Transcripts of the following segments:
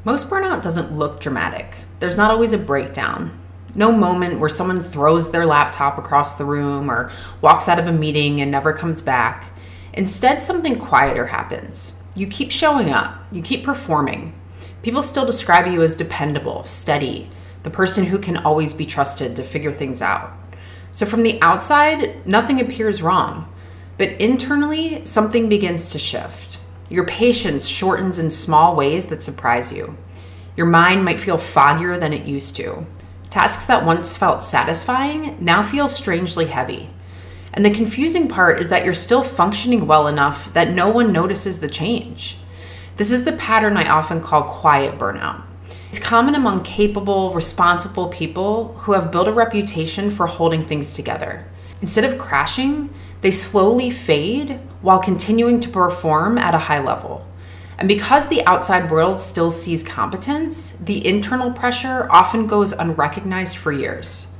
Most burnout doesn't look dramatic. There's not always a breakdown. No moment where someone throws their laptop across the room or walks out of a meeting and never comes back. Instead, something quieter happens. You keep showing up. You keep performing. People still describe you as dependable, steady, the person who can always be trusted to figure things out. So from the outside, nothing appears wrong. But internally, something begins to shift. Your patience shortens in small ways that surprise you. Your mind might feel foggier than it used to. Tasks that once felt satisfying now feel strangely heavy. And the confusing part is that you're still functioning well enough that no one notices the change. This is the pattern I often call quiet burnout. It's common among capable, responsible people who have built a reputation for holding things together. Instead of crashing, they slowly fade while continuing to perform at a high level. And because the outside world still sees competence, the internal pressure often goes unrecognized for years.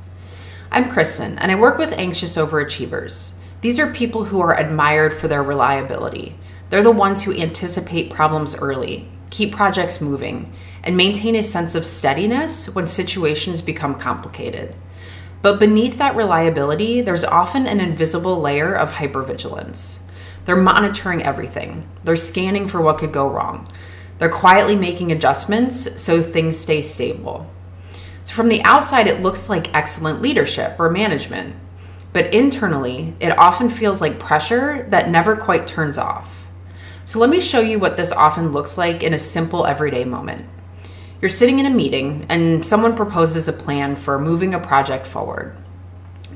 I'm Kristen, and I work with anxious overachievers. These are people who are admired for their reliability. They're the ones who anticipate problems early, keep projects moving, and maintain a sense of steadiness when situations become complicated. But beneath that reliability, there's often an invisible layer of hypervigilance. They're monitoring everything. They're scanning for what could go wrong. They're quietly making adjustments so things stay stable. So from the outside, it looks like excellent leadership or management. But internally, it often feels like pressure that never quite turns off. So let me show you what this often looks like in a simple everyday moment. You're sitting in a meeting and someone proposes a plan for moving a project forward.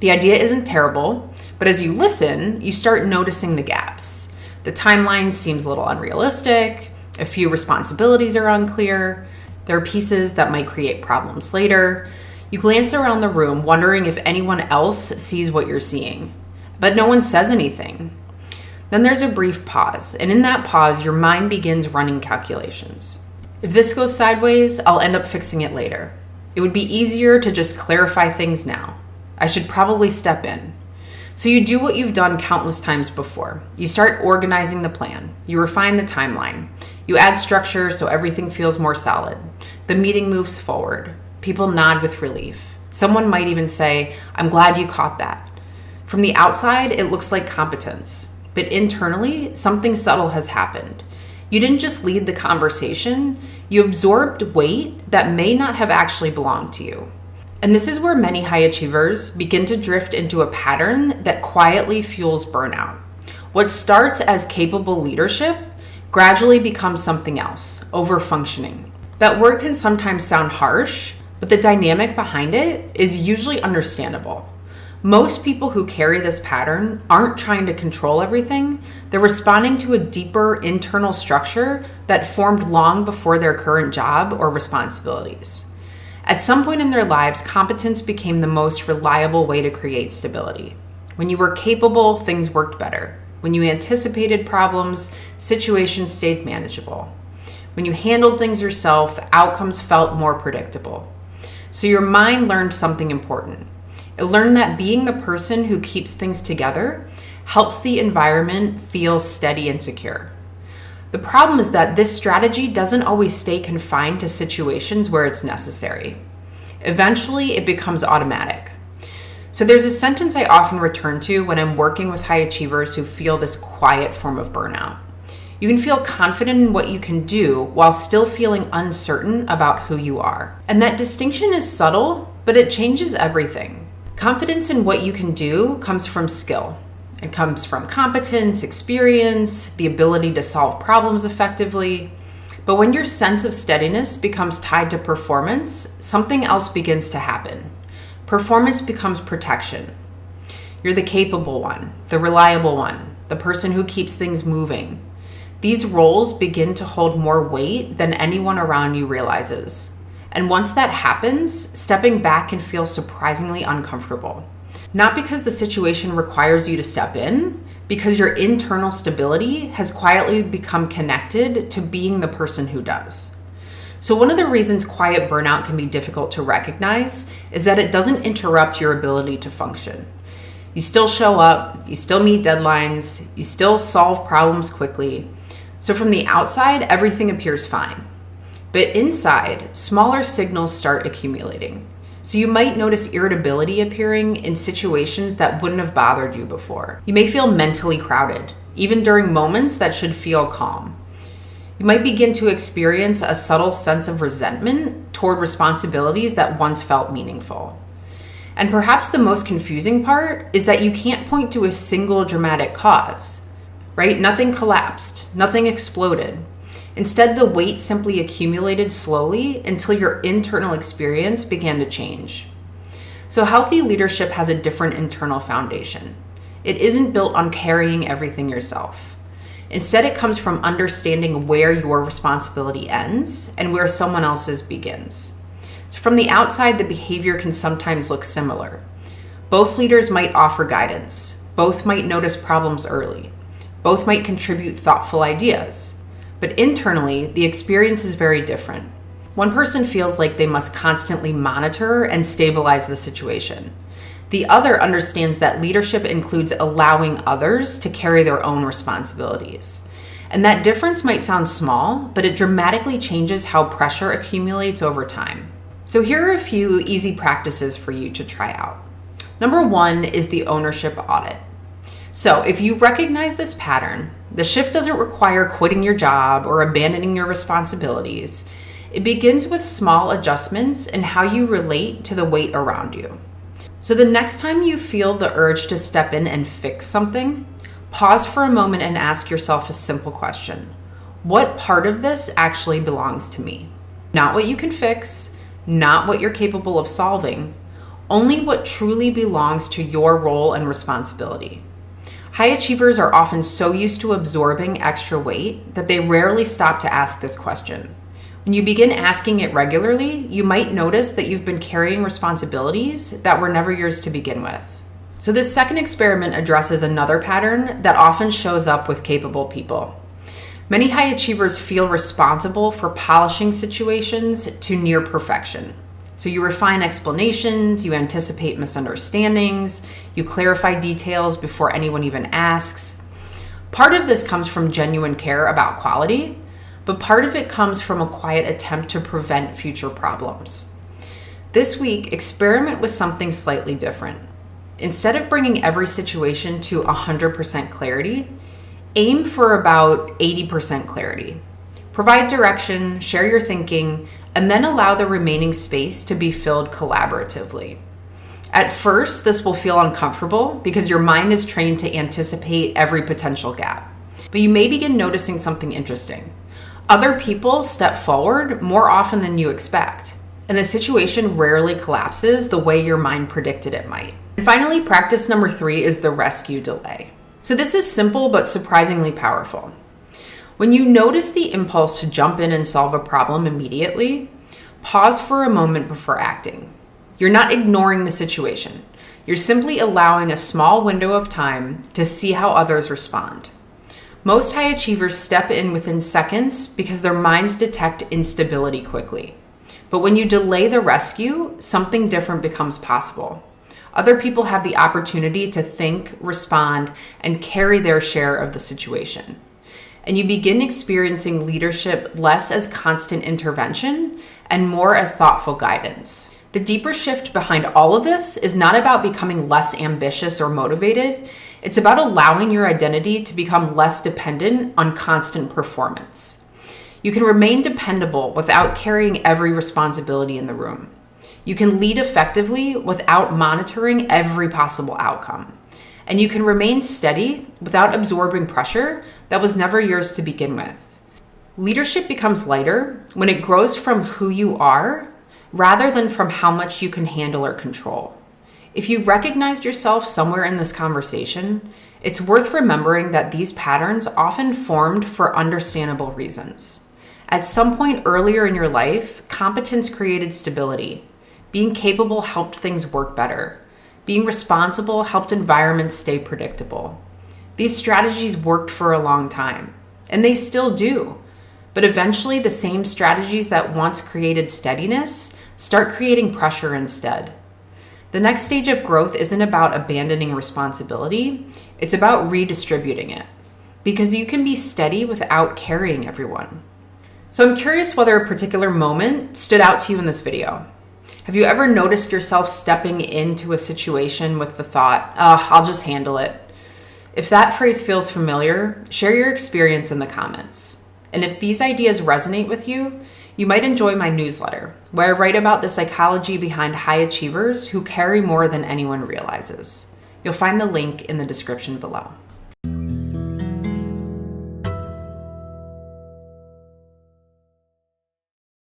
The idea isn't terrible, but as you listen, you start noticing the gaps. The timeline seems a little unrealistic, a few responsibilities are unclear, there are pieces that might create problems later. You glance around the room wondering if anyone else sees what you're seeing, but no one says anything. Then there's a brief pause, and in that pause, your mind begins running calculations. If this goes sideways, I'll end up fixing it later. It would be easier to just clarify things now. I should probably step in. So you do what you've done countless times before. You start organizing the plan. You refine the timeline. You add structure so everything feels more solid. The meeting moves forward. People nod with relief. Someone might even say, "I'm glad you caught that." From the outside, it looks like competence. But internally, something subtle has happened. You didn't just lead the conversation, you absorbed weight that may not have actually belonged to you. And this is where many high achievers begin to drift into a pattern that quietly fuels burnout. What starts as capable leadership gradually becomes something else, overfunctioning. That word can sometimes sound harsh, but the dynamic behind it is usually understandable. Most people who carry this pattern aren't trying to control everything. They're responding to a deeper internal structure that formed long before their current job or responsibilities. At some point in their lives, competence became the most reliable way to create stability. When you were capable, things worked better. When you anticipated problems, situations stayed manageable. When you handled things yourself, outcomes felt more predictable. So your mind learned something important. It learned that being the person who keeps things together helps the environment feel steady and secure. The problem is that this strategy doesn't always stay confined to situations where it's necessary. Eventually, it becomes automatic. So there's a sentence I often return to when I'm working with high achievers who feel this quiet form of burnout. You can feel confident in what you can do while still feeling uncertain about who you are. And that distinction is subtle, but it changes everything. Confidence in what you can do comes from skill. It comes from competence, experience, the ability to solve problems effectively. But when your sense of steadiness becomes tied to performance, something else begins to happen. Performance becomes protection. You're the capable one, the reliable one, the person who keeps things moving. These roles begin to hold more weight than anyone around you realizes. And once that happens, stepping back can feel surprisingly uncomfortable. Not because the situation requires you to step in, because your internal stability has quietly become connected to being the person who does. So one of the reasons quiet burnout can be difficult to recognize is that it doesn't interrupt your ability to function. You still show up, you still meet deadlines, you still solve problems quickly. So from the outside, everything appears fine. But inside, smaller signals start accumulating. So you might notice irritability appearing in situations that wouldn't have bothered you before. You may feel mentally crowded, even during moments that should feel calm. You might begin to experience a subtle sense of resentment toward responsibilities that once felt meaningful. And perhaps the most confusing part is that you can't point to a single dramatic cause, right? Nothing collapsed, nothing exploded. Instead, the weight simply accumulated slowly until your internal experience began to change. So healthy leadership has a different internal foundation. It isn't built on carrying everything yourself. Instead, it comes from understanding where your responsibility ends and where someone else's begins. So from the outside, the behavior can sometimes look similar. Both leaders might offer guidance. Both might notice problems early. Both might contribute thoughtful ideas. But internally, the experience is very different. One person feels like they must constantly monitor and stabilize the situation. The other understands that leadership includes allowing others to carry their own responsibilities. And that difference might sound small, but it dramatically changes how pressure accumulates over time. So here are a few easy practices for you to try out. Number 1 is the ownership audit. So if you recognize this pattern, the shift doesn't require quitting your job or abandoning your responsibilities. It begins with small adjustments in how you relate to the weight around you. So the next time you feel the urge to step in and fix something, pause for a moment and ask yourself a simple question. What part of this actually belongs to me? Not what you can fix, not what you're capable of solving, only what truly belongs to your role and responsibility. High achievers are often so used to absorbing extra weight that they rarely stop to ask this question. When you begin asking it regularly, you might notice that you've been carrying responsibilities that were never yours to begin with. So this second experiment addresses another pattern that often shows up with capable people. Many high achievers feel responsible for polishing situations to near perfection. So you refine explanations, you anticipate misunderstandings, you clarify details before anyone even asks. Part of this comes from genuine care about quality, but part of it comes from a quiet attempt to prevent future problems. This week, experiment with something slightly different. Instead of bringing every situation to 100% clarity, aim for about 80% clarity. Provide direction, share your thinking, and then allow the remaining space to be filled collaboratively. At first, this will feel uncomfortable because your mind is trained to anticipate every potential gap. But you may begin noticing something interesting. Other people step forward more often than you expect, and the situation rarely collapses the way your mind predicted it might. And finally, practice number 3 is the rescue delay. So this is simple but surprisingly powerful. When you notice the impulse to jump in and solve a problem immediately, pause for a moment before acting. You're not ignoring the situation. You're simply allowing a small window of time to see how others respond. Most high achievers step in within seconds because their minds detect instability quickly. But when you delay the rescue, something different becomes possible. Other people have the opportunity to think, respond, and carry their share of the situation. And you begin experiencing leadership less as constant intervention and more as thoughtful guidance. The deeper shift behind all of this is not about becoming less ambitious or motivated. It's about allowing your identity to become less dependent on constant performance. You can remain dependable without carrying every responsibility in the room. You can lead effectively without monitoring every possible outcome. And you can remain steady without absorbing pressure that was never yours to begin with. Leadership becomes lighter when it grows from who you are rather than from how much you can handle or control. If you recognized yourself somewhere in this conversation, it's worth remembering that these patterns often formed for understandable reasons. At some point earlier in your life, competence created stability. Being capable helped things work better. Being responsible helped environments stay predictable. These strategies worked for a long time, and they still do. But eventually, the same strategies that once created steadiness start creating pressure instead. The next stage of growth isn't about abandoning responsibility, it's about redistributing it. Because you can be steady without carrying everyone. So I'm curious whether a particular moment stood out to you in this video. Have you ever noticed yourself stepping into a situation with the thought, I'll just handle it? If that phrase feels familiar, share your experience in the comments. And if these ideas resonate with you, you might enjoy my newsletter, where I write about the psychology behind high achievers who carry more than anyone realizes. You'll find the link in the description below.